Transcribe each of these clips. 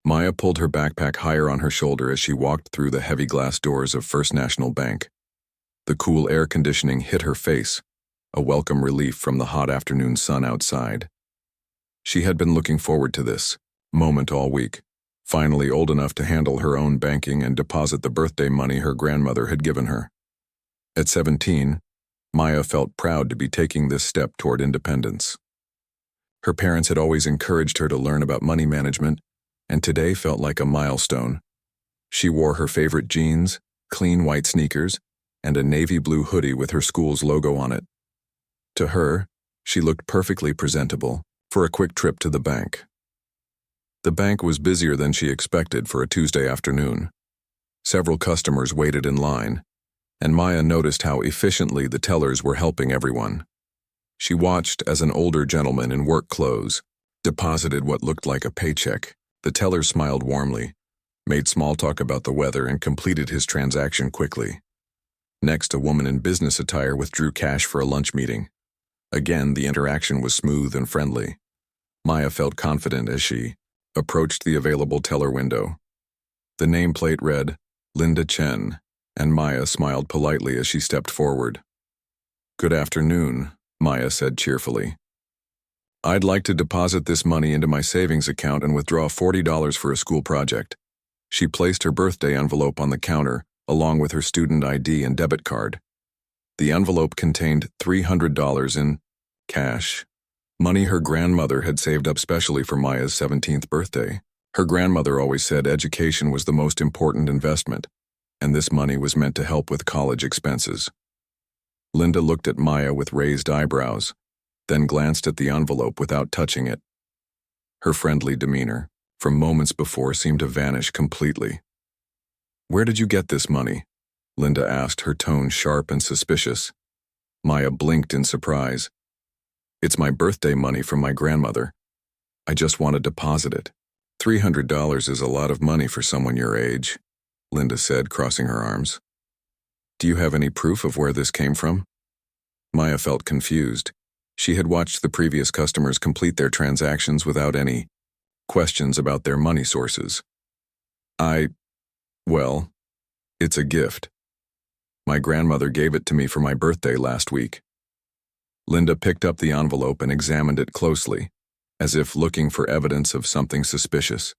Maya pulled her backpack higher on her shoulder as she walked through the heavy glass doors of First National Bank. The cool air conditioning hit her face, a welcome relief from the hot afternoon sun outside. She had been looking forward to this moment all week, finally old enough to handle her own banking and deposit the birthday money her grandmother had given her. At 17, Maya felt proud to be taking this step toward independence. Her parents had always encouraged her to learn about money management, and today felt like a milestone. She wore her favorite jeans, clean white sneakers, and a navy blue hoodie with her school's logo on it. To her, she looked perfectly presentable for a quick trip to the bank. The bank was busier than she expected for a Tuesday afternoon. Several customers waited in line, and Maya noticed how efficiently the tellers were helping everyone. She watched as an older gentleman in work clothes deposited what looked like a paycheck. The teller smiled warmly, made small talk about the weather, and completed his transaction quickly. Next, a woman in business attire withdrew cash for a lunch meeting. Again, the interaction was smooth and friendly. Maya felt confident as she approached the available teller window. The nameplate read, Linda Chen, and Maya smiled politely as she stepped forward. "Good afternoon," Maya said cheerfully. "I'd like to deposit this money into my savings account and withdraw $40 for a school project." She placed her birthday envelope on the counter, along with her student ID and debit card. The envelope contained $300 in cash, money her grandmother had saved up specially for Maya's 17th birthday. Her grandmother always said education was the most important investment, and this money was meant to help with college expenses. Linda looked at Maya with raised eyebrows, then glanced at the envelope without touching it. Her friendly demeanor, from moments before, seemed to vanish completely. "Where did you get this money?" Linda asked, her tone sharp and suspicious. Maya blinked in surprise. "It's my birthday money from my grandmother. I just want to deposit it." $300 is a lot of money for someone your age," Linda said, crossing her arms. "Do you have any proof of where this came from?" Maya felt confused. She had watched the previous customers complete their transactions without any questions about their money sources. Well, it's a gift. My grandmother gave it to me for my birthday last week." Linda picked up the envelope and examined it closely, as if looking for evidence of something suspicious.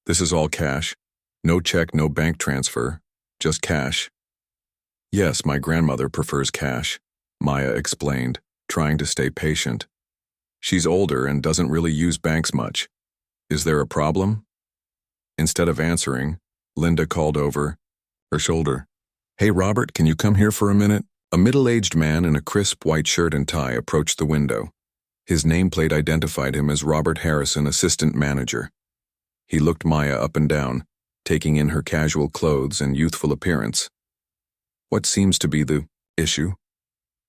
"This is all cash. No check, no bank transfer, just cash." "Yes, my grandmother prefers cash," Maya explained, trying to stay patient. "She's older and doesn't really use banks much. Is there a problem?" Instead of answering, Linda called over her shoulder. "Hey, Robert, can you come here for a minute?" A middle-aged man in a crisp white shirt and tie approached the window. His nameplate identified him as Robert Harrison, assistant manager. He looked Maya up and down, taking in her casual clothes and youthful appearance. "What seems to be the issue?"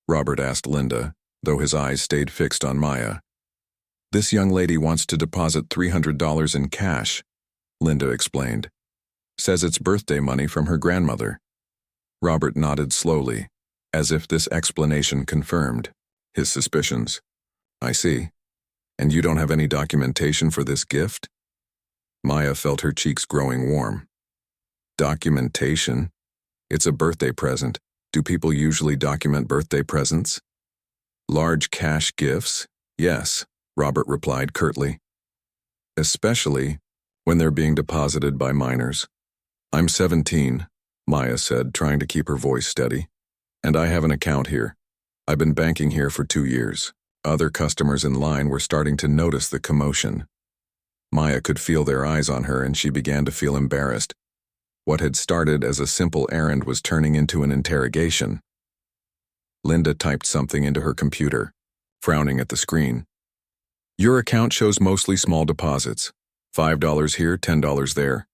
Robert asked Linda, though his eyes stayed fixed on Maya. "This young lady wants to deposit $300 in cash," Linda explained. "Says it's birthday money from her grandmother." Robert nodded slowly, as if this explanation confirmed his suspicions. "I see. And you don't have any documentation for this gift?" Maya felt her cheeks growing warm. "Documentation? It's a birthday present. Do people usually document birthday presents?" "Large cash gifts? Yes," Robert replied curtly. "Especially when they're being deposited by minors." "I'm 17, Maya said, trying to keep her voice steady. "And I have an account here. I've been banking here for 2 years. Other customers in line were starting to notice the commotion. Maya could feel their eyes on her, and she began to feel embarrassed. What had started as a simple errand was turning into an interrogation. Linda typed something into her computer, frowning at the screen. "Your account shows mostly small deposits. $5 here, $10 there.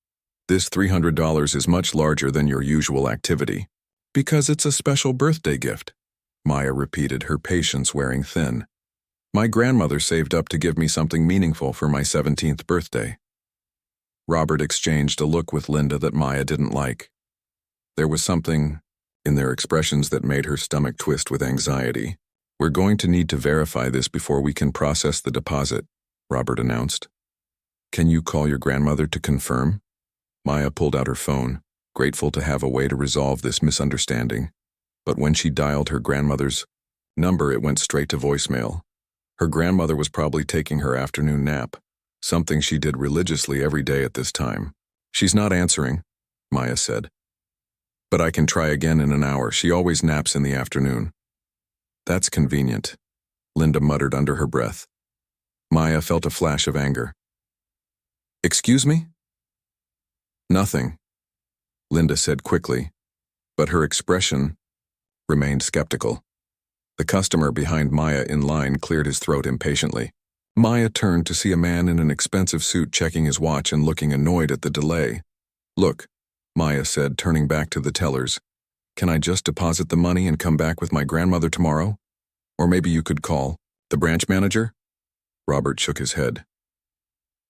This $300 is much larger than your usual activity." "Because it's a special birthday gift," Maya repeated, her patience wearing thin. "My grandmother saved up to give me something meaningful for my 17th birthday." Robert exchanged a look with Linda that Maya didn't like. There was something in their expressions that made her stomach twist with anxiety. "We're going to need to verify this before we can process the deposit," Robert announced. Can you call your grandmother to confirm? Maya pulled out her phone, grateful to have a way to resolve this misunderstanding. But when she dialed her grandmother's number, it went straight to voicemail. Her grandmother was probably taking her afternoon nap, something she did religiously every day at this time. She's not answering, Maya said. But I can try again in an hour. She always naps in the afternoon. That's convenient, Linda muttered under her breath. Maya felt a flash of anger. Excuse me? Nothing, Linda said quickly, but her expression remained skeptical. The customer behind Maya in line cleared his throat impatiently. Maya turned to see a man in an expensive suit checking his watch and looking annoyed at the delay. Look, Maya said, turning back to the tellers. Can I just deposit the money and come back with my grandmother tomorrow? Or maybe you could call the branch manager? Robert shook his head.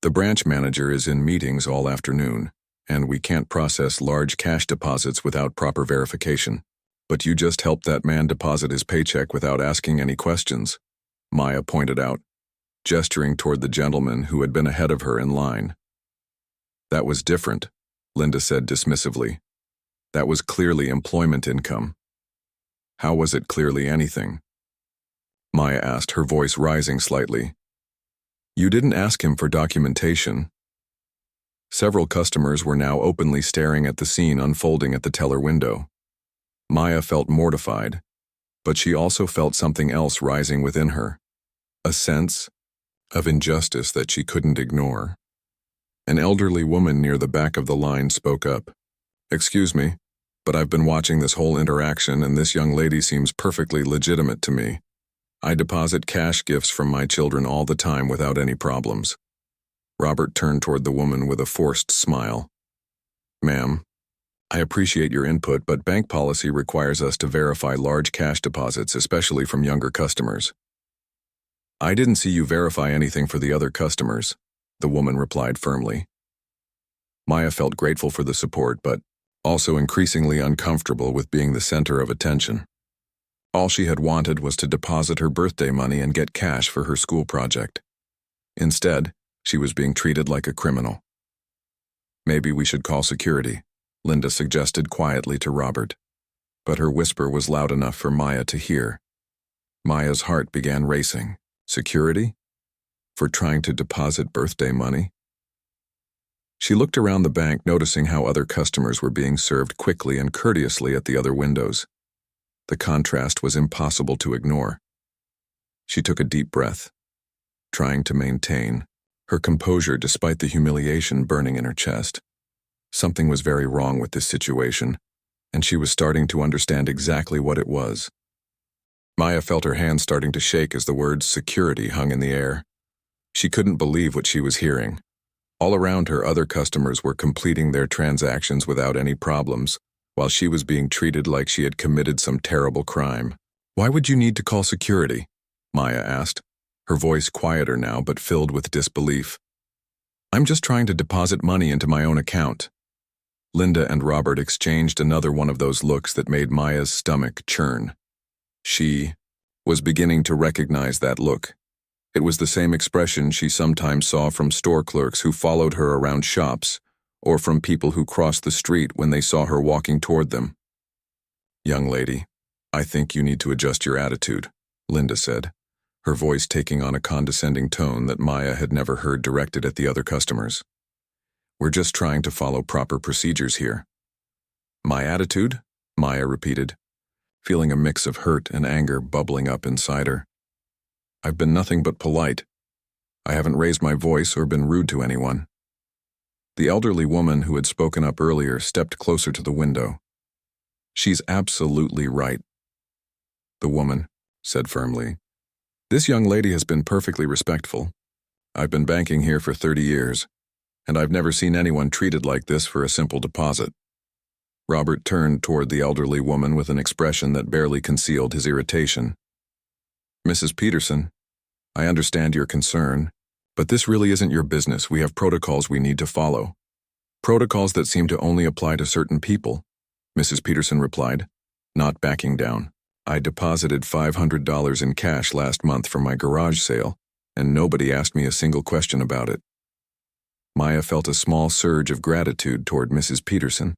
The branch manager is in meetings all afternoon, and we can't process large cash deposits without proper verification. But you just helped that man deposit his paycheck without asking any questions, Maya pointed out, gesturing toward the gentleman who had been ahead of her in line. That was different, Linda said dismissively. That was clearly employment income. How was it clearly anything? Maya asked, her voice rising slightly. You didn't ask him for documentation. Several customers were now openly staring at the scene unfolding at the teller window. Maya felt mortified, but she also felt something else rising within her, a sense of injustice that she couldn't ignore. An elderly woman near the back of the line spoke up. Excuse me, but I've been watching this whole interaction and this young lady seems perfectly legitimate to me. I deposit cash gifts from my children all the time without any problems. Robert turned toward the woman with a forced smile. Ma'am, I appreciate your input, but bank policy requires us to verify large cash deposits, especially from younger customers. I didn't see you verify anything for the other customers, the woman replied firmly. Maya felt grateful for the support, but also increasingly uncomfortable with being the center of attention. All she had wanted was to deposit her birthday money and get cash for her school project. Instead, she was being treated like a criminal. Maybe we should call security, Linda suggested quietly to Robert, but her whisper was loud enough for Maya to hear. Maya's heart began racing. Security? For trying to deposit birthday money? She looked around the bank, noticing how other customers were being served quickly and courteously at the other windows. The contrast was impossible to ignore. She took a deep breath, trying to maintain her composure despite the humiliation burning in her chest. Something was very wrong with this situation, and she was starting to understand exactly what it was. Maya felt her hands starting to shake as the words security hung in the air. She couldn't believe what she was hearing. All around her, other customers were completing their transactions without any problems, while she was being treated like she had committed some terrible crime. Why would you need to call security? Maya asked, her voice quieter now but filled with disbelief. I'm just trying to deposit money into my own account. Linda and Robert exchanged another one of those looks that made Maya's stomach churn. She was beginning to recognize that look. It was the same expression she sometimes saw from store clerks who followed her around shops, or from people who crossed the street when they saw her walking toward them. Young lady, I think you need to adjust your attitude, Linda said, her voice taking on a condescending tone that Maya had never heard directed at the other customers. We're just trying to follow proper procedures here. My attitude? Maya repeated, feeling a mix of hurt and anger bubbling up inside her. I've been nothing but polite. I haven't raised my voice or been rude to anyone. The elderly woman who had spoken up earlier stepped closer to the window. She's absolutely right, the woman said firmly. This young lady has been perfectly respectful. I've been banking here for 30 years, and I've never seen anyone treated like this for a simple deposit. Robert turned toward the elderly woman with an expression that barely concealed his irritation. Mrs. Peterson, I understand your concern, but this really isn't your business. We have protocols we need to follow. Protocols that seem to only apply to certain people, Mrs. Peterson replied, not backing down. I deposited $500 in cash last month from my garage sale, and nobody asked me a single question about it. Maya felt a small surge of gratitude toward Mrs. Peterson,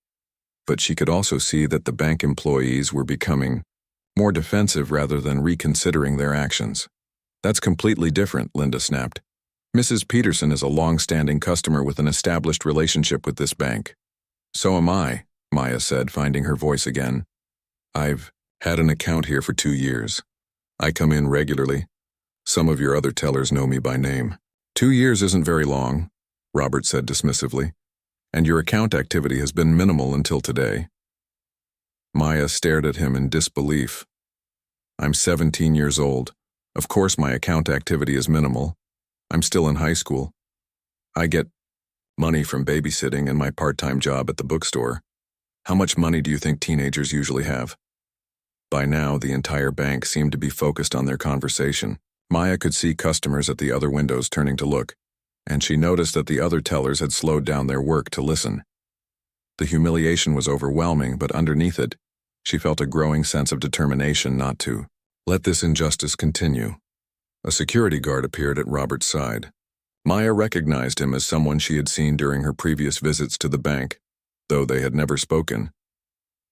but she could also see that the bank employees were becoming more defensive rather than reconsidering their actions. "That's completely different," Linda snapped. "Mrs. Peterson is a long-standing customer with an established relationship with this bank." "So am I," Maya said, finding her voice again. "I've had an account here for 2 years. I come in regularly. Some of your other tellers know me by name." "2 years isn't very long," Robert said dismissively, "and your account activity has been minimal until today." Maya stared at him in disbelief. "I'm 17 years old. Of course my account activity is minimal. I'm still in high school. I get money from babysitting and my part-time job at the bookstore. How much money do you think teenagers usually have?" By now, the entire bank seemed to be focused on their conversation. Maya could see customers at the other windows turning to look, and she noticed that the other tellers had slowed down their work to listen. The humiliation was overwhelming, but underneath it, she felt a growing sense of determination not to let this injustice continue. A security guard appeared at Robert's side. Maya recognized him as someone she had seen during her previous visits to the bank, though they had never spoken.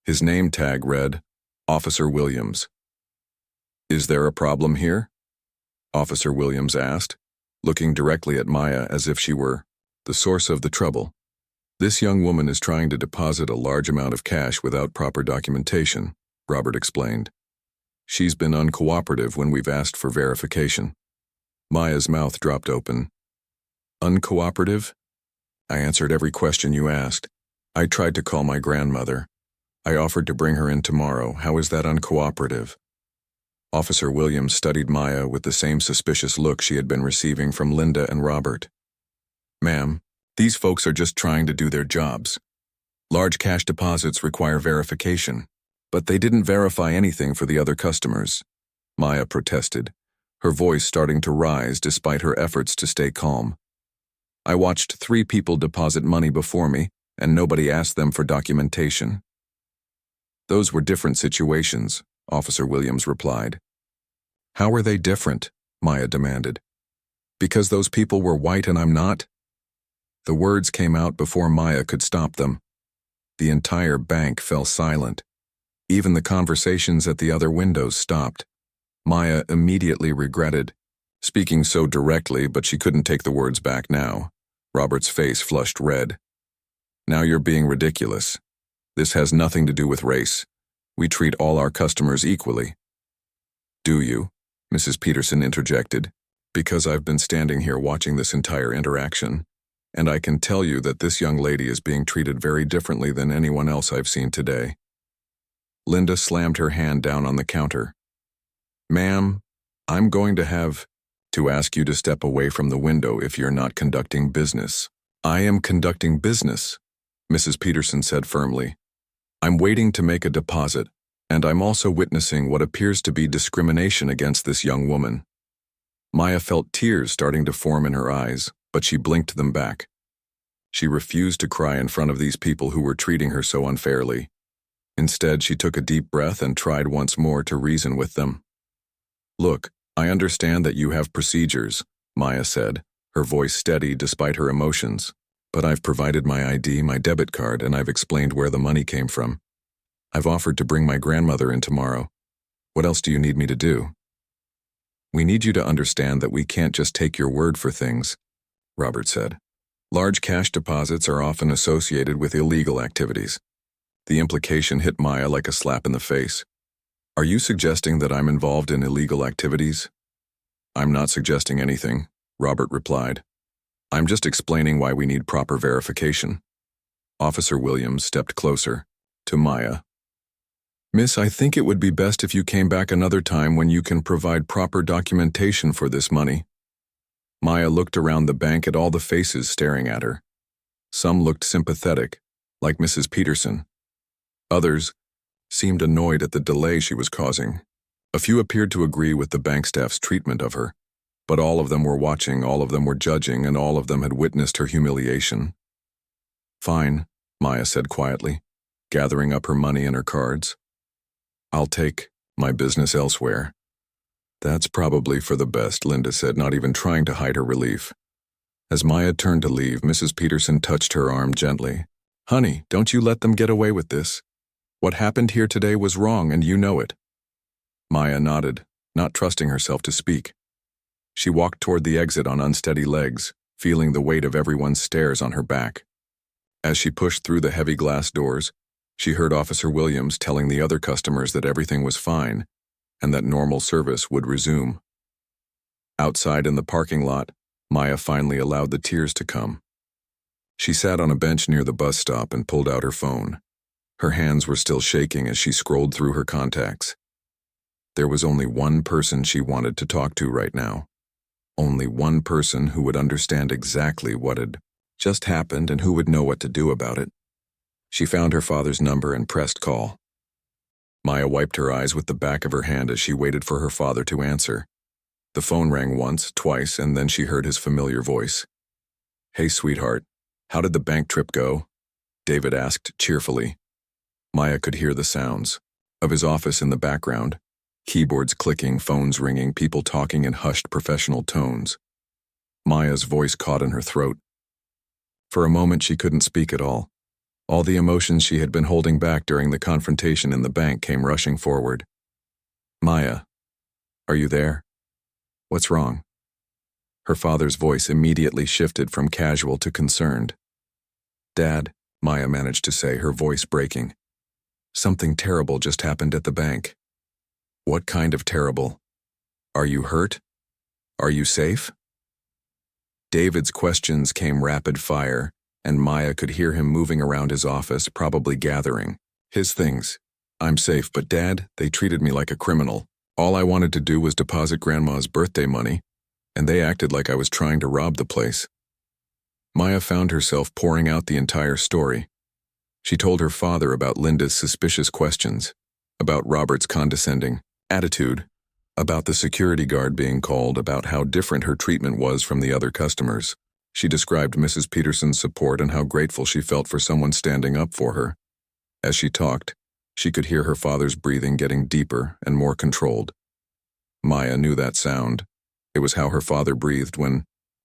His name tag read, Officer Williams. "Is there a problem here?" Officer Williams asked, looking directly at Maya as if she were the source of the trouble. "This young woman is trying to deposit a large amount of cash without proper documentation," Robert explained. "She's been uncooperative when we've asked for verification." Maya's mouth dropped open. "Uncooperative? I answered every question you asked. I tried to call my grandmother. I offered to bring her in tomorrow. How is that uncooperative?" Officer Williams studied Maya with the same suspicious look she had been receiving from Linda and Robert. "Ma'am, these folks are just trying to do their jobs. Large cash deposits require verification, but they didn't verify anything for the other customers," Maya protested, her voice starting to rise despite her efforts to stay calm. "I watched 3 people deposit money before me, and nobody asked them for documentation." "Those were different situations," Officer Williams replied. "How are they different?" Maya demanded. "Because those people were white and I'm not?" The words came out before Maya could stop them. The entire bank fell silent. Even the conversations at the other windows stopped. Maya immediately regretted speaking so directly, but she couldn't take the words back now. Robert's face flushed red. "Now you're being ridiculous. This has nothing to do with race. We treat all our customers equally." "Do you?" Mrs. Peterson interjected. "Because I've been standing here watching this entire interaction, and I can tell you that this young lady is being treated very differently than anyone else I've seen today." Linda slammed her hand down on the counter. "Ma'am, I'm going to have to ask you to step away from the window if you're not conducting business." "I am conducting business," Mrs. Peterson said firmly. "I'm waiting to make a deposit, and I'm also witnessing what appears to be discrimination against this young woman." Maya felt tears starting to form in her eyes, but she blinked them back. She refused to cry in front of these people who were treating her so unfairly. Instead, she took a deep breath and tried once more to reason with them. "Look, I understand that you have procedures," Maya said, her voice steady despite her emotions. "But I've provided my ID, my debit card, and I've explained where the money came from. I've offered to bring my grandmother in tomorrow. What else do you need me to do?" "We need you to understand that we can't just take your word for things," Robert said. "Large cash deposits are often associated with illegal activities." The implication hit Maya like a slap in the face. "Are you suggesting that I'm involved in illegal activities?" "I'm not suggesting anything," Robert replied. "I'm just explaining why we need proper verification." Officer Williams stepped closer to Maya. "Miss, I think it would be best if you came back another time when you can provide proper documentation for this money." Maya looked around the bank at all the faces staring at her. Some looked sympathetic, like Mrs. Peterson. Others seemed annoyed at the delay she was causing. A few appeared to agree with the bank staff's treatment of her. But all of them were watching, all of them were judging, and all of them had witnessed her humiliation. "Fine," Maya said quietly, gathering up her money and her cards. "I'll take my business elsewhere." "That's probably for the best," Linda said, not even trying to hide her relief. As Maya turned to leave, Mrs. Peterson touched her arm gently. "Honey, don't you let them get away with this. What happened here today was wrong, and you know it." Maya nodded, not trusting herself to speak. She walked toward the exit on unsteady legs, feeling the weight of everyone's stares on her back. As she pushed through the heavy glass doors, she heard Officer Williams telling the other customers that everything was fine and that normal service would resume. Outside in the parking lot, Maya finally allowed the tears to come. She sat on a bench near the bus stop and pulled out her phone. Her hands were still shaking as she scrolled through her contacts. There was only one person she wanted to talk to right now. Only one person who would understand exactly what had just happened and who would know what to do about it. She found her father's number and pressed call. Maya wiped her eyes with the back of her hand as she waited for her father to answer. The phone rang once, twice, and then she heard his familiar voice. "Hey, sweetheart, how did the bank trip go?" David asked cheerfully. Maya could hear the sounds of his office in the background. Keyboards clicking, phones ringing, people talking in hushed professional tones. Maya's voice caught in her throat. For a moment she couldn't speak at all. All the emotions she had been holding back during the confrontation in the bank came rushing forward. "Maya, are you there? What's wrong?" Her father's voice immediately shifted from casual to concerned. "Dad," Maya managed to say, her voice breaking. "Something terrible just happened at the bank." "What kind of terrible? Are you hurt? Are you safe?" David's questions came rapid fire, and Maya could hear him moving around his office, probably gathering his things. "I'm safe, but Dad, they treated me like a criminal. All I wanted to do was deposit Grandma's birthday money, and they acted like I was trying to rob the place." Maya found herself pouring out the entire story. She told her father about Linda's suspicious questions, about Robert's condescending attitude, about the security guard being called, about how different her treatment was from the other customers. She described Mrs. Peterson's support and how grateful she felt for someone standing up for her. As she talked, she could hear her father's breathing getting deeper and more controlled. Maya knew that sound. It was how her father breathed when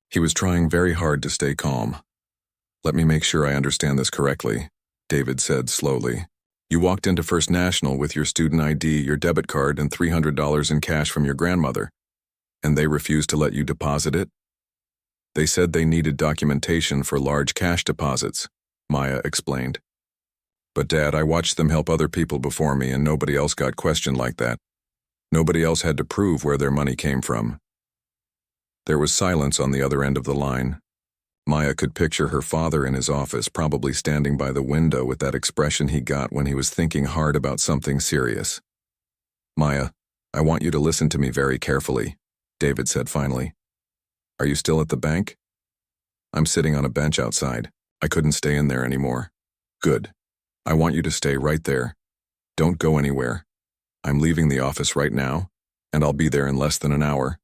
he was trying very hard to stay calm. "Let me make sure I understand this correctly," David said slowly. "You walked into First National with your student ID, your debit card, and $300 in cash from your grandmother, and they refused to let you deposit it?" "They said they needed documentation for large cash deposits," Maya explained. "But Dad, I watched them help other people before me, and nobody else got questioned like that. Nobody else had to prove where their money came from." There was silence on the other end of the line. Maya could picture her father in his office, probably standing by the window with that expression he got when he was thinking hard about something serious. "Maya, I want you to listen to me very carefully," David said finally. "Are you still at the bank?" "I'm sitting on a bench outside. I couldn't stay in there anymore." "Good. I want you to stay right there. Don't go anywhere. I'm leaving the office right now, and I'll be there in less than an hour.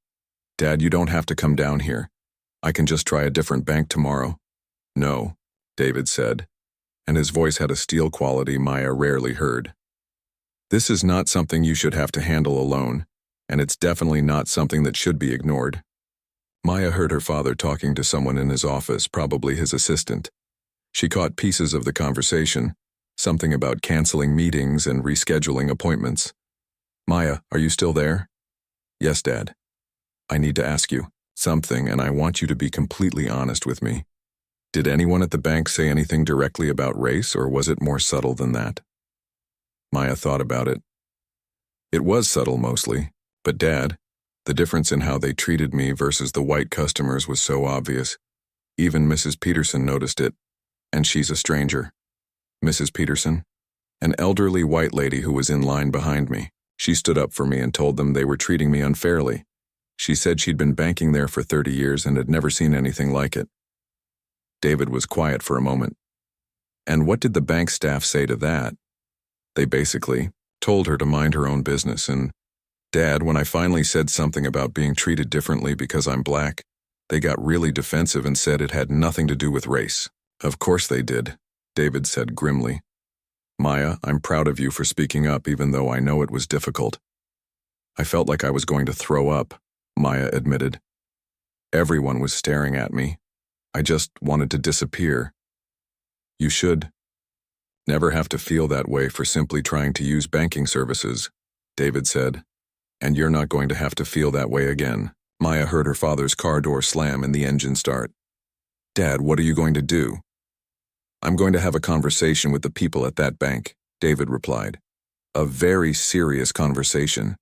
Dad, you don't have to come down here. I can just try a different bank tomorrow." "No," David said, and his voice had a steel quality Maya rarely heard. "This is not something you should have to handle alone, and it's definitely not something that should be ignored." Maya heard her father talking to someone in his office, probably his assistant. She caught pieces of the conversation, something about canceling meetings and rescheduling appointments. "Maya, are you still there?" "Yes, Dad. I need to ask you something, and I want you to be completely honest with me. Did anyone at the bank say anything directly about race, or was it more subtle than that?" Maya thought about it. "It was subtle mostly, but Dad, the difference in how they treated me versus the white customers was so obvious. Even Mrs. Peterson noticed it, and she's a stranger." "Mrs. Peterson?" "An elderly white lady who was in line behind me. She stood up for me and told them they were treating me unfairly. She said she'd been banking there for 30 years and had never seen anything like it." David was quiet for a moment. "And what did the bank staff say to that?" "They basically told her to mind her own business, and Dad, when I finally said something about being treated differently because I'm black, they got really defensive and said it had nothing to do with race." "Of course they did," David said grimly. "Maya, I'm proud of you for speaking up even though I know it was difficult." "I felt like I was going to throw up," Maya admitted. "Everyone was staring at me. I just wanted to disappear. You should never have to feel that way for simply trying to use banking services, David said. And you're not going to have to feel that way again. Maya heard her father's car door slam and the engine start. Dad, what are you going to do? I'm going to have a conversation with the people at that bank, David replied. A very serious conversation.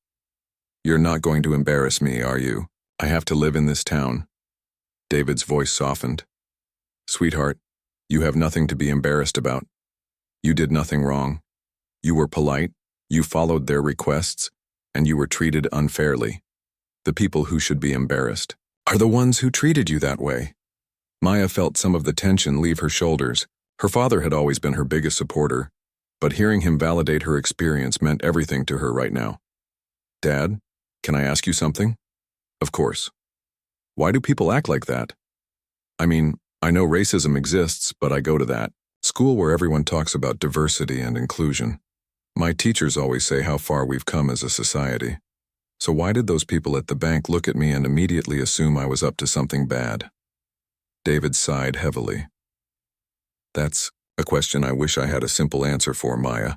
You're not going to embarrass me, are you? I have to live in this town. David's voice softened. Sweetheart, you have nothing to be embarrassed about. You did nothing wrong. You were polite, you followed their requests, and you were treated unfairly. The people who should be embarrassed are the ones who treated you that way. Maya felt some of the tension leave her shoulders. Her father had always been her biggest supporter, but hearing him validate her experience meant everything to her right now. Dad, can I ask you something? Of course. Why do people act like that? I mean, I know racism exists, but I go to that school where everyone talks about diversity and inclusion. My teachers always say how far we've come as a society. So why did those people at the bank look at me and immediately assume I was up to something bad? David sighed heavily. That's a question I wish I had a simple answer for, Maya.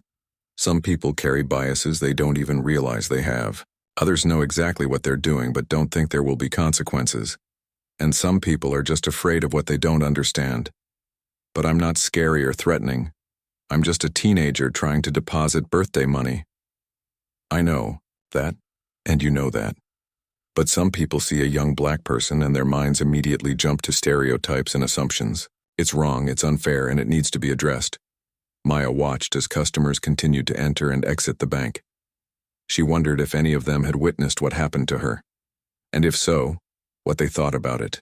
Some people carry biases they don't even realize they have. Others know exactly what they're doing but don't think there will be consequences. And some people are just afraid of what they don't understand. But I'm not scary or threatening. I'm just a teenager trying to deposit birthday money. I know that, and you know that. But some people see a young black person and their minds immediately jump to stereotypes and assumptions. It's wrong, it's unfair, and it needs to be addressed. Maya watched as customers continued to enter and exit the bank. She wondered if any of them had witnessed what happened to her. And if so, what they thought about it.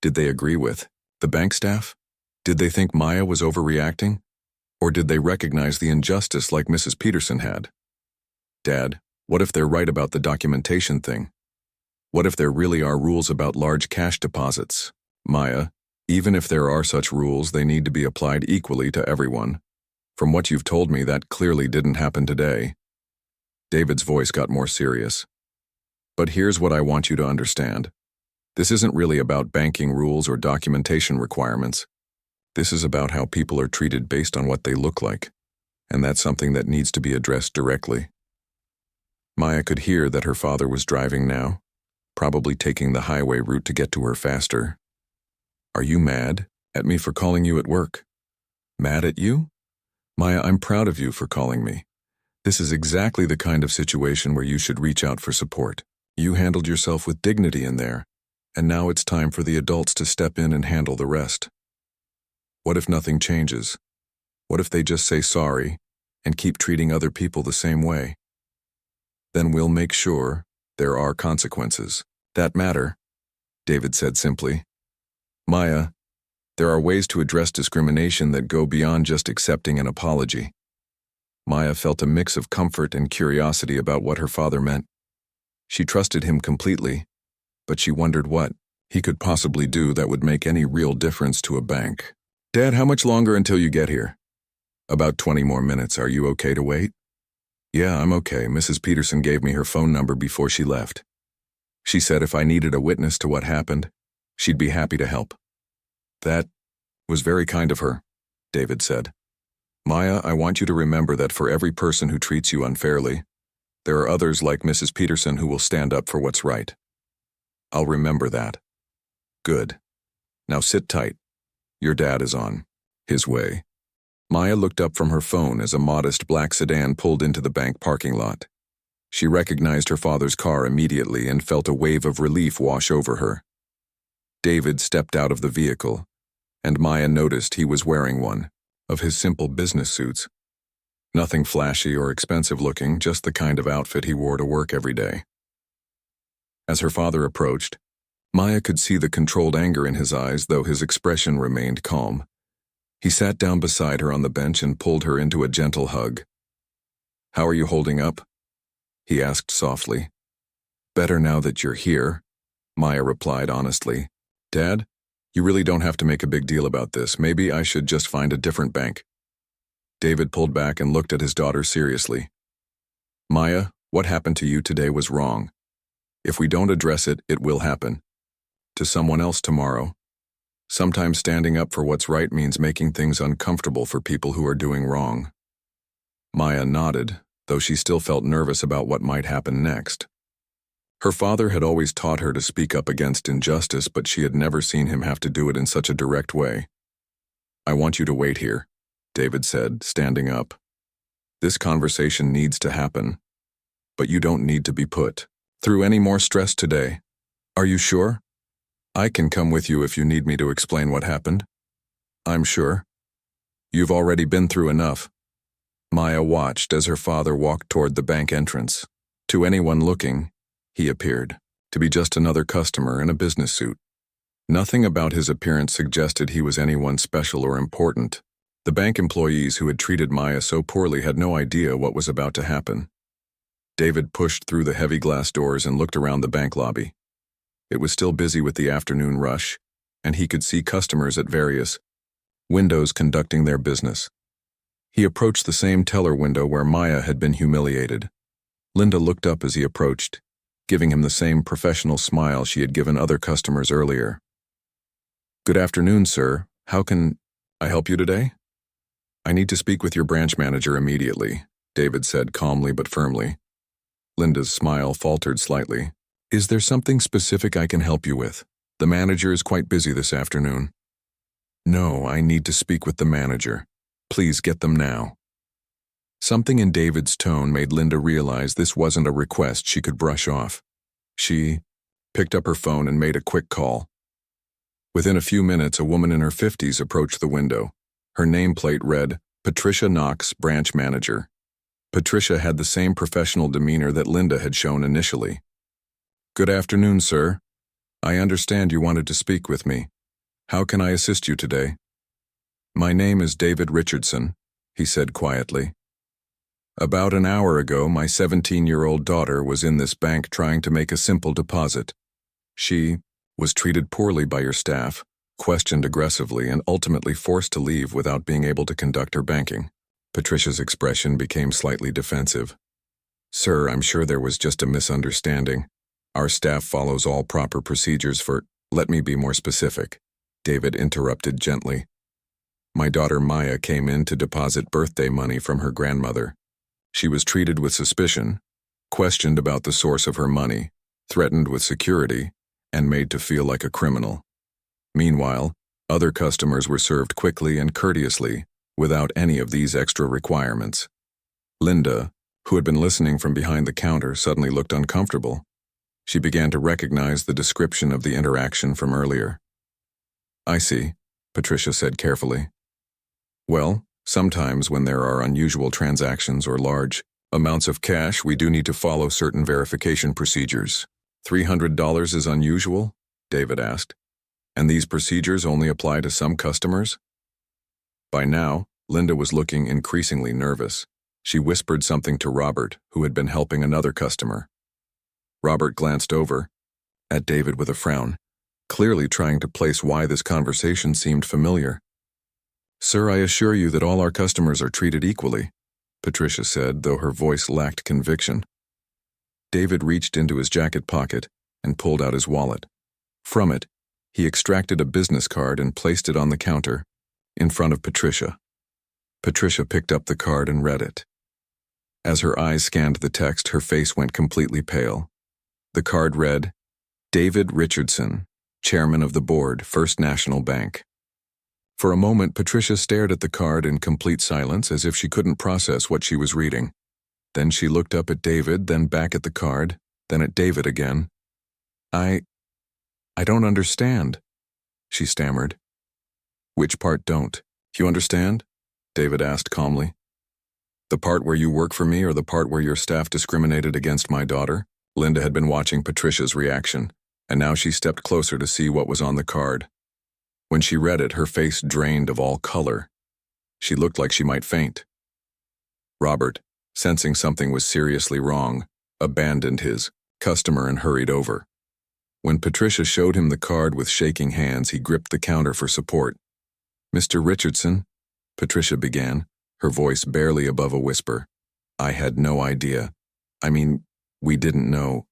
Did they agree with the bank staff? Did they think Maya was overreacting? Or did they recognize the injustice like Mrs. Peterson had? Dad, what if they're right about the documentation thing? What if there really are rules about large cash deposits? Maya, even if there are such rules, they need to be applied equally to everyone. From what you've told me, that clearly didn't happen today. David's voice got more serious. But here's what I want you to understand. This isn't really about banking rules or documentation requirements. This is about how people are treated based on what they look like, and that's something that needs to be addressed directly. Maya could hear that her father was driving now, probably taking the highway route to get to her faster. Are you mad at me for calling you at work? Mad at you? Maya, I'm proud of you for calling me. This is exactly the kind of situation where you should reach out for support. You handled yourself with dignity in there, and now it's time for the adults to step in and handle the rest. What if nothing changes? What if they just say sorry and keep treating other people the same way? Then we'll make sure there are consequences that matter, David said simply. Maya, there are ways to address discrimination that go beyond just accepting an apology. Maya felt a mix of comfort and curiosity about what her father meant. She trusted him completely, but she wondered what he could possibly do that would make any real difference to a bank. Dad, how much longer until you get here? About 20 more minutes. Are you okay to wait? Yeah, I'm okay. Mrs. Peterson gave me her phone number before she left. She said if I needed a witness to what happened, she'd be happy to help. That was very kind of her, David said. Maya, I want you to remember that for every person who treats you unfairly, there are others like Mrs. Peterson who will stand up for what's right. I'll remember that. Good. Now sit tight. Your dad is on his way. Maya looked up from her phone as a modest black sedan pulled into the bank parking lot. She recognized her father's car immediately and felt a wave of relief wash over her. David stepped out of the vehicle, and Maya noticed he was wearing one of his simple business suits. Nothing flashy or expensive looking, just the kind of outfit he wore to work every day. As her father approached, Maya could see the controlled anger in his eyes, though his expression remained calm. He sat down beside her on the bench and pulled her into a gentle hug. How are you holding up? He asked softly. Better now that you're here, Maya replied honestly. Dad, you really don't have to make a big deal about this. Maybe I should just find a different bank. David pulled back and looked at his daughter seriously. Maya, what happened to you today was wrong. If we don't address it, it will happen. To someone else tomorrow. Sometimes standing up for what's right means making things uncomfortable for people who are doing wrong. Maya nodded, though she still felt nervous about what might happen next. Her father had always taught her to speak up against injustice, but she had never seen him have to do it in such a direct way. "I want you to wait here," David said, standing up. "This conversation needs to happen, but you don't need to be put through any more stress today. Are you sure? I can come with you if you need me to explain what happened." "I'm sure. You've already been through enough." Maya watched as her father walked toward the bank entrance. To anyone looking, he appeared to be just another customer in a business suit. Nothing about his appearance suggested he was anyone special or important. The bank employees who had treated Maya so poorly had no idea what was about to happen. David pushed through the heavy glass doors and looked around the bank lobby. It was still busy with the afternoon rush, and he could see customers at various windows conducting their business. He approached the same teller window where Maya had been humiliated. Linda looked up as he approached, giving him the same professional smile she had given other customers earlier. "Good afternoon, sir. How can I help you today?" "I need to speak with your branch manager immediately," David said calmly but firmly. Linda's smile faltered slightly. "Is there something specific I can help you with? The manager is quite busy this afternoon." "No, I need to speak with the manager. Please get them now." Something in David's tone made Linda realize this wasn't a request she could brush off. She picked up her phone and made a quick call. Within a few minutes, a woman in her 50s approached the window. Her nameplate read, "Patricia Knox, branch manager." Patricia had the same professional demeanor that Linda had shown initially. "Good afternoon, sir. I understand you wanted to speak with me. How can I assist you today?" "My name is David Richardson," he said quietly. "About an hour ago, my 17-year-old daughter was in this bank trying to make a simple deposit. She was treated poorly by your staff, questioned aggressively, and ultimately forced to leave without being able to conduct her banking." Patricia's expression became slightly defensive. "Sir, I'm sure there was just a misunderstanding. Our staff follows all proper procedures for—" "Let me be more specific," David interrupted gently. "My daughter Maya came in to deposit birthday money from her grandmother. She was treated with suspicion, questioned about the source of her money, threatened with security, and made to feel like a criminal. Meanwhile, other customers were served quickly and courteously, without any of these extra requirements." Linda, who had been listening from behind the counter, suddenly looked uncomfortable. She began to recognize the description of the interaction from earlier. "I see," Patricia said carefully. "Well, sometimes when there are unusual transactions or large amounts of cash, we do need to follow certain verification procedures." $300 is unusual? David asked. "And these procedures only apply to some customers?" By now, Linda was looking increasingly nervous. She whispered something to Robert, who had been helping another customer. Robert glanced over at David with a frown, clearly trying to place why this conversation seemed familiar. "Sir, I assure you that all our customers are treated equally," Patricia said, though her voice lacked conviction. David reached into his jacket pocket and pulled out his wallet. From it, he extracted a business card and placed it on the counter, in front of Patricia. Patricia picked up the card and read it. As her eyes scanned the text, her face went completely pale. The card read, "David Richardson, Chairman of the Board, First National Bank." For a moment, Patricia stared at the card in complete silence, as if she couldn't process what she was reading. Then she looked up at David, then back at the card, then at David again. I don't understand," she stammered. "Which part don't you understand?" David asked calmly. "The part where you work for me or the part where your staff discriminated against my daughter?" Linda had been watching Patricia's reaction, and now she stepped closer to see what was on the card. When she read it, her face drained of all color. She looked like she might faint. Robert, sensing something was seriously wrong, abandoned his customer and hurried over. When Patricia showed him the card with shaking hands, he gripped the counter for support. "Mr. Richardson," Patricia began, her voice barely above a whisper. "I had no idea. I mean, we didn't know."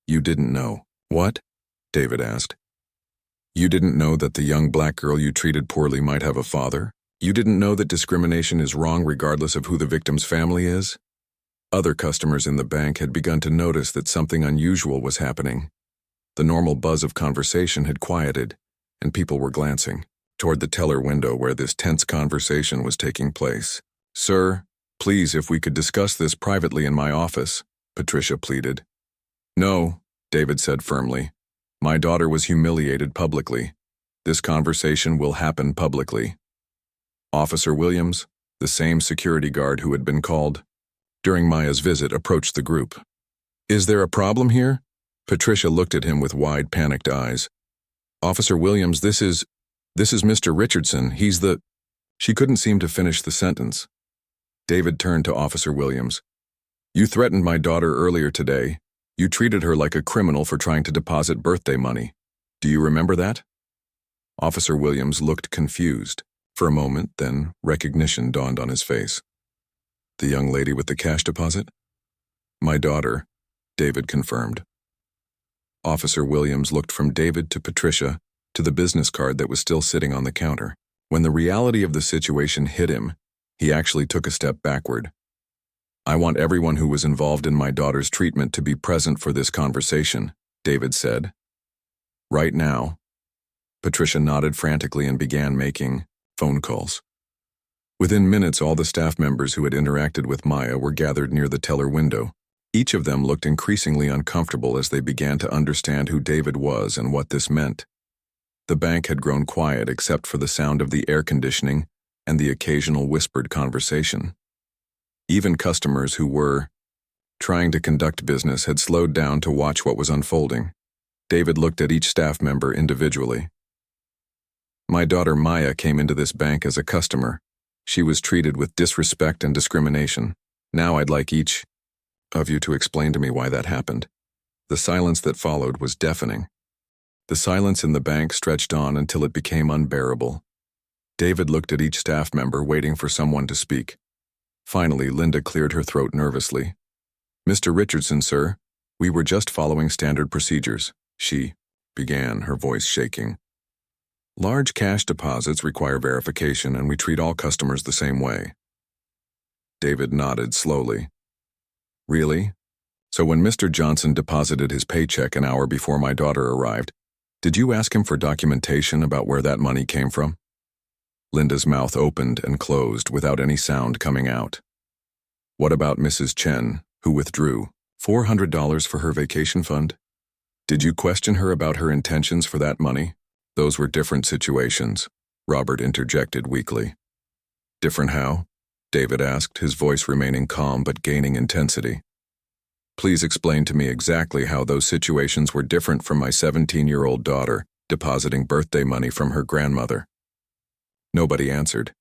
"You didn't know." "What?" David asked. You didn't know that the young black girl you treated poorly might have a father? You didn't know that discrimination is wrong regardless of who the victim's family is? Other customers in the bank had begun to notice that something unusual was happening. The normal buzz of conversation had quieted, and people were glancing toward the teller window where this tense conversation was taking place. "Sir, please, if we could discuss this privately in my office," Patricia pleaded. "No," David said firmly. "My daughter was humiliated publicly. This conversation will happen publicly." Officer Williams, the same security guard who had been called during Maya's visit, approached the group. "Is there a problem here?" Patricia looked at him with wide, panicked eyes. "Officer Williams, this is Mr. Richardson. He's the—" She couldn't seem to finish the sentence. David turned to Officer Williams. "You threatened my daughter earlier today. You treated her like a criminal for trying to deposit birthday money. Do you remember that?" Officer Williams looked confused. For a moment, then recognition dawned on his face. "The young lady with the cash deposit?" "My daughter," David confirmed. Officer Williams looked from David to Patricia to the business card that was still sitting on the counter. When the reality of the situation hit him, he actually took a step backward. "I want everyone who was involved in my daughter's treatment to be present for this conversation," David said. "Right now." Patricia nodded frantically and began making phone calls. Within minutes, all the staff members who had interacted with Maya were gathered near the teller window. Each of them looked increasingly uncomfortable as they began to understand who David was and what this meant. The bank had grown quiet except for the sound of the air conditioning and the occasional whispered conversation. Even customers who were trying to conduct business had slowed down to watch what was unfolding. David looked at each staff member individually. "My daughter Maya came into this bank as a customer. She was treated with disrespect and discrimination. Now I'd like each of you to explain to me why that happened." The silence that followed was deafening. The silence in the bank stretched on until it became unbearable. David looked at each staff member, waiting for someone to speak. Finally, Linda cleared her throat nervously. "Mr. Richardson, sir, we were just following standard procedures," she began, her voice shaking. "Large cash deposits require verification, and we treat all customers the same way." David nodded slowly. "Really? So when Mr. Johnson deposited his paycheck an hour before my daughter arrived, did you ask him for documentation about where that money came from?" Linda's mouth opened and closed without any sound coming out. "What about Mrs. Chen, who withdrew $400 for her vacation fund? Did you question her about her intentions for that money?" "Those were different situations," Robert interjected weakly. "Different how?" David asked, his voice remaining calm but gaining intensity. "Please explain to me exactly how those situations were different from my 17-year-old daughter depositing birthday money from her grandmother." Nobody answered.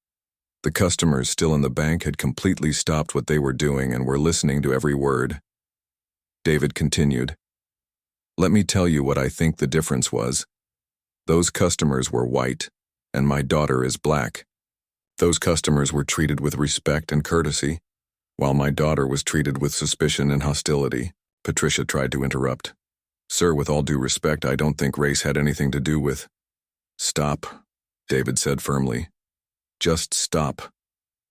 The customers still in the bank had completely stopped what they were doing and were listening to every word. David continued, "Let me tell you what I think the difference was. Those customers were white, and my daughter is black. Those customers were treated with respect and courtesy, while my daughter was treated with suspicion and hostility." Patricia tried to interrupt. "Sir, with all due respect, I don't think race had anything to do with—" "Stop," David said firmly. "Just stop.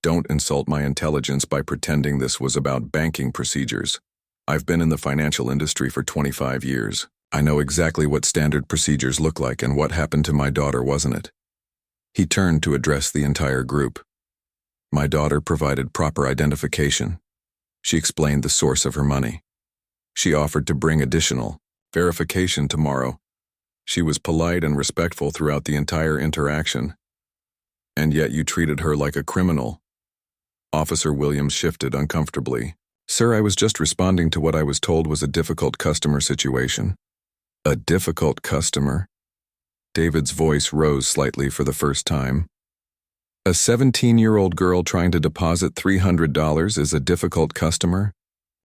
Don't insult my intelligence by pretending this was about banking procedures. I've been in the financial industry for 25 years. I know exactly what standard procedures look like, and what happened to my daughter wasn't it." He turned to address the entire group. "My daughter provided proper identification. She explained the source of her money. She offered to bring additional verification tomorrow. She was polite and respectful throughout the entire interaction. And yet you treated her like a criminal." Officer Williams shifted uncomfortably. "Sir, I was just responding to what I was told was a difficult customer situation." "A difficult customer?" David's voice rose slightly for the first time. "A 17-year-old girl trying to deposit $300 is a difficult customer?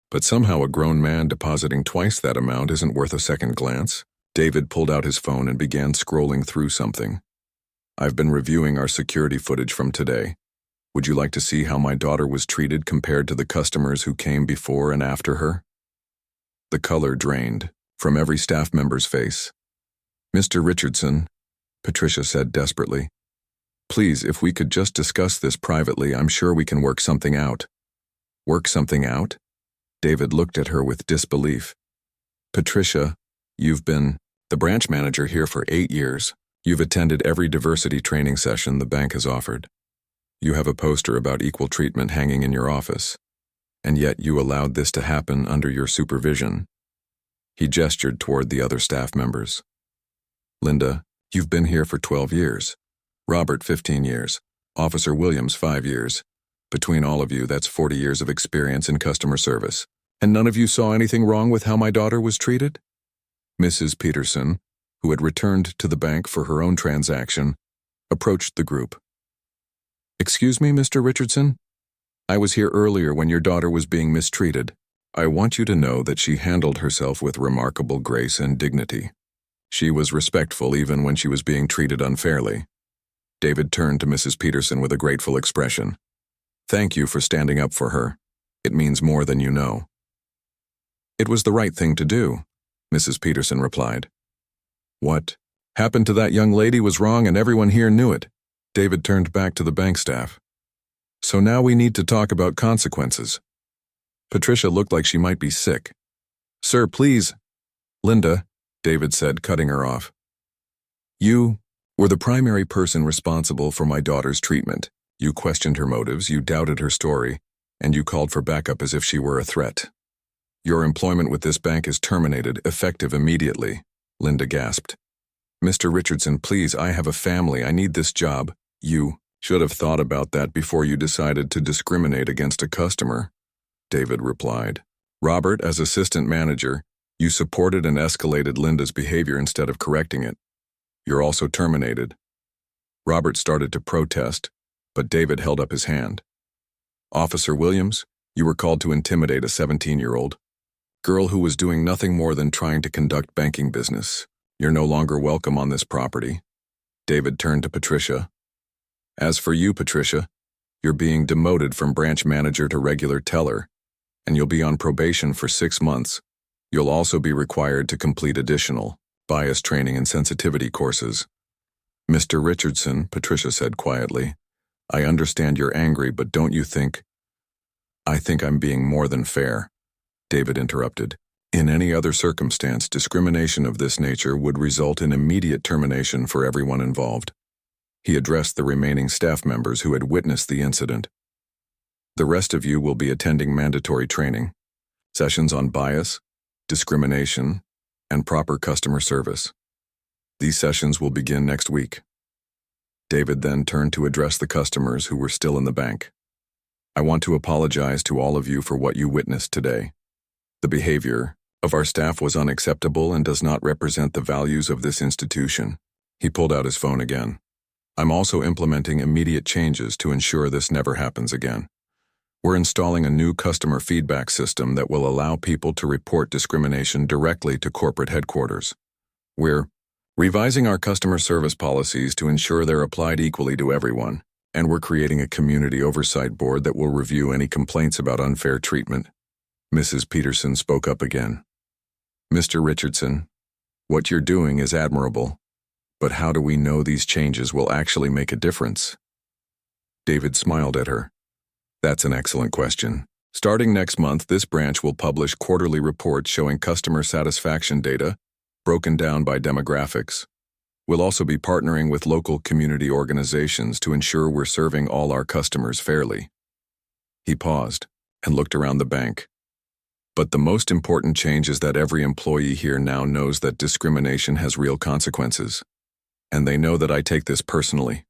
But somehow a grown man depositing twice that amount isn't worth a second glance." David pulled out his phone and began scrolling through something. "I've been reviewing our security footage from today. Would you like to see how my daughter was treated compared to the customers who came before and after her?" The color drained from every staff member's face. "Mr. Richardson, Patricia said desperately. Please, if we could just discuss this privately, I'm sure we can work something out. Work something out? David looked at her with disbelief. Patricia, you've been the branch manager here for 8 years. You've attended every diversity training session the bank has offered. You have a poster about equal treatment hanging in your office. And yet you allowed this to happen under your supervision. He gestured toward the other staff members. Linda, you've been here for 12 years. Robert, 15 years. Officer Williams, 5 years. Between all of you, that's 40 years of experience in customer service. And none of you saw anything wrong with how my daughter was treated? Mrs. Peterson, who had returned to the bank for her own transaction, approached the group. Excuse me, Mr. Richardson? I was here earlier when your daughter was being mistreated. I want you to know that she handled herself with remarkable grace and dignity. She was respectful even when she was being treated unfairly. David turned to Mrs. Peterson with a grateful expression. Thank you for standing up for her. It means more than you know. It was the right thing to do, Mrs. Peterson replied. What happened to that young lady was wrong and everyone here knew it. David turned back to the bank staff. So now we need to talk about consequences. Patricia looked like she might be sick. Sir, please. Linda, David said, cutting her off. You were the primary person responsible for my daughter's treatment. You questioned her motives, you doubted her story, and you called for backup as if she were a threat. Your employment with this bank is terminated, effective immediately, Linda gasped. Mr. Richardson, please, I have a family, I need this job. You should have thought about that before you decided to discriminate against a customer, David replied. Robert, as assistant manager, you supported and escalated Linda's behavior instead of correcting it. You're also terminated. Robert started to protest, but David held up his hand. Officer Williams, you were called to intimidate a 17-year-old girl who was doing nothing more than trying to conduct banking business. You're no longer welcome on this property. David turned to Patricia. As for you, Patricia, you're being demoted from branch manager to regular teller, and you'll be on probation for 6 months. You'll also be required to complete additional bias training and sensitivity courses. Mr. Richardson, Patricia said quietly, I understand you're angry, but don't you think... I think I'm being more than fair, David interrupted. In any other circumstance, discrimination of this nature would result in immediate termination for everyone involved. He addressed the remaining staff members who had witnessed the incident. The rest of you will be attending mandatory training, sessions on bias, discrimination, and proper customer service. These sessions will begin next week. David then turned to address the customers who were still in the bank. I want to apologize to all of you for what you witnessed today. The behavior of our staff was unacceptable and does not represent the values of this institution. He pulled out his phone again. I'm also implementing immediate changes to ensure this never happens again. We're installing a new customer feedback system that will allow people to report discrimination directly to corporate headquarters. We're revising our customer service policies to ensure they're applied equally to everyone, and we're creating a community oversight board that will review any complaints about unfair treatment. Mrs. Peterson spoke up again. Mr. Richardson, what you're doing is admirable, but how do we know these changes will actually make a difference? David smiled at her. That's an excellent question. Starting next month, this branch will publish quarterly reports showing customer satisfaction data, broken down by demographics. We'll also be partnering with local community organizations to ensure we're serving all our customers fairly. He paused and looked around the bank. But the most important change is that every employee here now knows that discrimination has real consequences. And they know that I take this personally.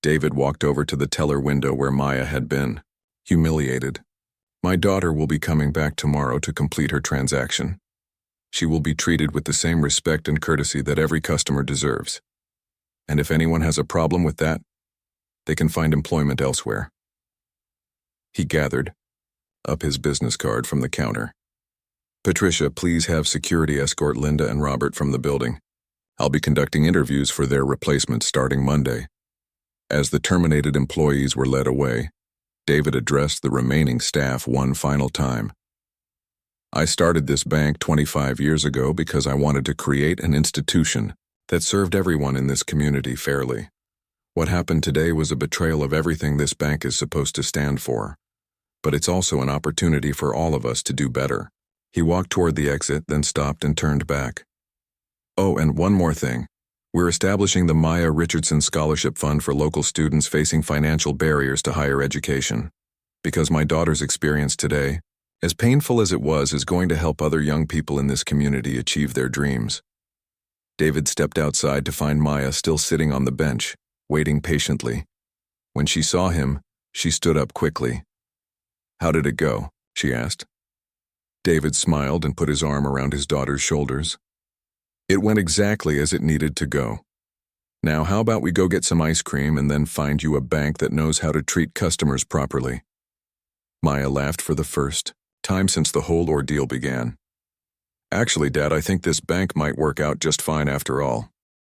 David walked over to the teller window where Maya had been, humiliated. My daughter will be coming back tomorrow to complete her transaction. She will be treated with the same respect and courtesy that every customer deserves. And if anyone has a problem with that, they can find employment elsewhere. He gathered up his business card from the counter. Patricia, please have security escort Linda and Robert from the building. I'll be conducting interviews for their replacements starting Monday. As the terminated employees were led away, David addressed the remaining staff one final time. I started this bank 25 years ago because I wanted to create an institution that served everyone in this community fairly. What happened today was a betrayal of everything this bank is supposed to stand for. But it's also an opportunity for all of us to do better. He walked toward the exit, then stopped and turned back. Oh, and one more thing. We're establishing the Maya Richardson Scholarship Fund for local students facing financial barriers to higher education. Because my daughter's experience today, as painful as it was, is going to help other young people in this community achieve their dreams. David stepped outside to find Maya still sitting on the bench, waiting patiently. When she saw him, she stood up quickly. "How did it go?" she asked. David smiled and put his arm around his daughter's shoulders. "It went exactly as it needed to go. Now how about we go get some ice cream and then find you a bank that knows how to treat customers properly?" Maya laughed for the first time since the whole ordeal began. "Actually, Dad, I think this bank might work out just fine after all."